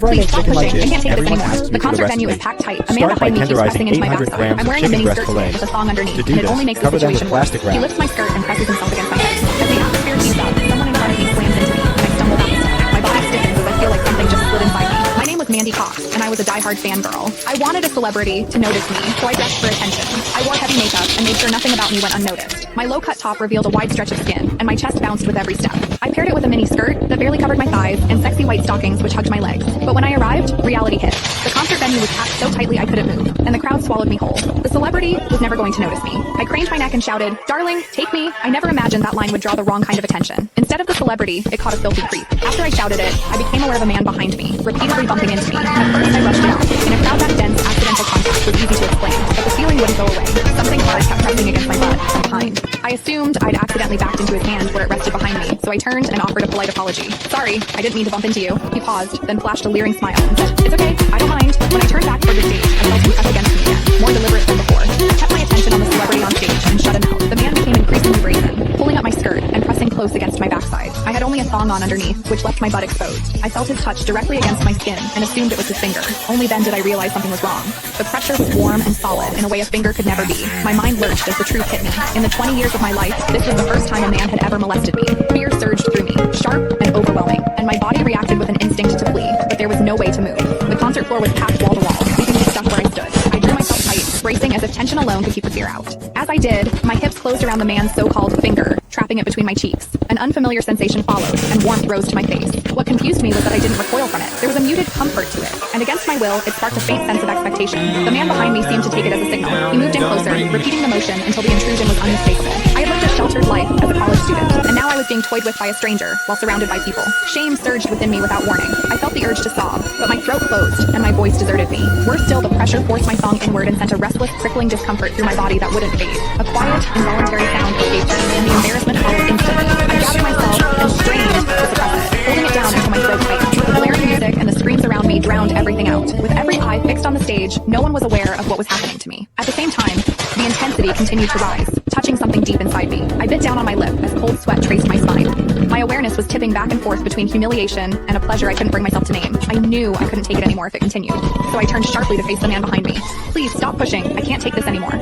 Please stop pushing. I can't take this Everyone anymore. asks me The to concert arrest venue me. is packed tight. A man Start by behind me keeps pressing into my 800 backside. grams I'm of wearing a chicken mini breast skirt today fillets. with a thong underneath, To do and it this, only makes the cover them situation with worse. plastic He wrap. lifts my skirt and presses himself against my head. As the atmosphere heats up, someone in front of me slams into me, and I stumble back. My body stiffens as I feel like something just slid inside me. My name was Mandy Cox, and I was a diehard fangirl. I wanted a celebrity to notice me, so I dressed for attention. I wore heavy makeup and made sure nothing about me went unnoticed. My low-cut top revealed a wide stretch of skin, and my chest bounced with every step. I paired it with a mini skirt that barely covered my thighs and sexy white stockings which hugged my legs. But when I arrived, reality hit. The concert venue was packed so tightly I couldn't move, and the crowd swallowed me whole. The celebrity was never going to notice me. I craned my neck and shouted, "Darling, take me." I never imagined that line would draw the wrong kind of attention. Instead of the celebrity, it caught a filthy creep. After I shouted it, I became aware of a man behind me, repeatedly bumping into me. At first, I rushed down. In a crowd that dense, accidental contact was easy to explain, but the feeling wouldn't go away. Something hard kept pressing against my butt from behind. I assumed I'd accidentally backed into his hand where it rested behind me, so I turned and offered a polite apology. "Sorry, I didn't mean to bump into you." He paused, then flashed a leering smile and said, "It's okay, I don't mind." When I turned back toward the stage, I felt him press against me again, more deliberate than before. I kept my attention on the celebrity on stage and shut him out. The man became increasingly brazen, pulling up my skirt and pressing close against my backside. I had only a thong on underneath, which left my butt exposed. I felt his touch directly against my skin and assumed it was his finger. Only then did I realize something was wrong. The pressure was warm and solid in a way a finger could never be. My mind lurched as the truth hit me. In the 20 years of my life, this was the first time a man had ever molested me. Fear surged through me, sharp and overwhelming, and my body reacted with an instinct to flee, but there was no way to move. The concert floor was packed wall to wall, leaving me stuck where I stood. I drew myself tight, bracing as if tension alone could keep the fear out. As I did, my hips closed around the man's so-called finger, trapping it between my cheeks. An unfamiliar sensation followed, and warmth rose to my face. What confused me was that I didn't recoil from it. There was a muted comfort to it, and against my will, it sparked a faint sense of expectation. The man behind me seemed to take it as a signal. He moved in closer, repeating the motion until the intrusion was unmistakable. I had lived a sheltered life as a college student, and now I was being toyed with by a stranger, while surrounded by people. Shame surged within me without warning. I felt the urge to sob, but my throat closed, and my voice deserted me. Worse still, the pressure forced my thong inward and sent a restless, prickling discomfort through my body that wouldn't fade. A quiet, involuntary sound escaped me, and the embarrassment followed instantly. I gathered myself and strained to suppress it, holding it down until my throat tightened. The blaring music and the screams around me drowned everything out. With every eye fixed on the stage, no one was aware of what was happening to me. At the same time, the intensity continued to rise, touching something deep inside me. I bit down on my lip as cold sweat traced my spine. My awareness was tipping back and forth between humiliation and a pleasure I couldn't bring myself to name. I knew I couldn't take it anymore if it continued, so I turned sharply to face the man behind me. "Please stop pushing. I can't take this anymore."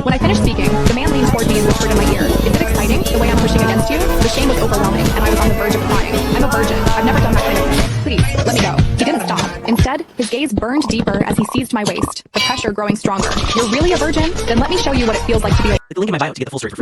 When I finished speaking, the man leaned toward me and whispered in my ear, "Is it exciting, the way I'm pushing against you?" The shame was overwhelming, and I was on the verge of crying. "I'm a virgin. I've never done that kind of thing. Please, let me go." He didn't stop. Instead, his gaze burned deeper as he seized my waist, the pressure growing stronger. "You're really a virgin? Then let me show you what it feels like to be a..." Click the link in my bio to get the full story for free.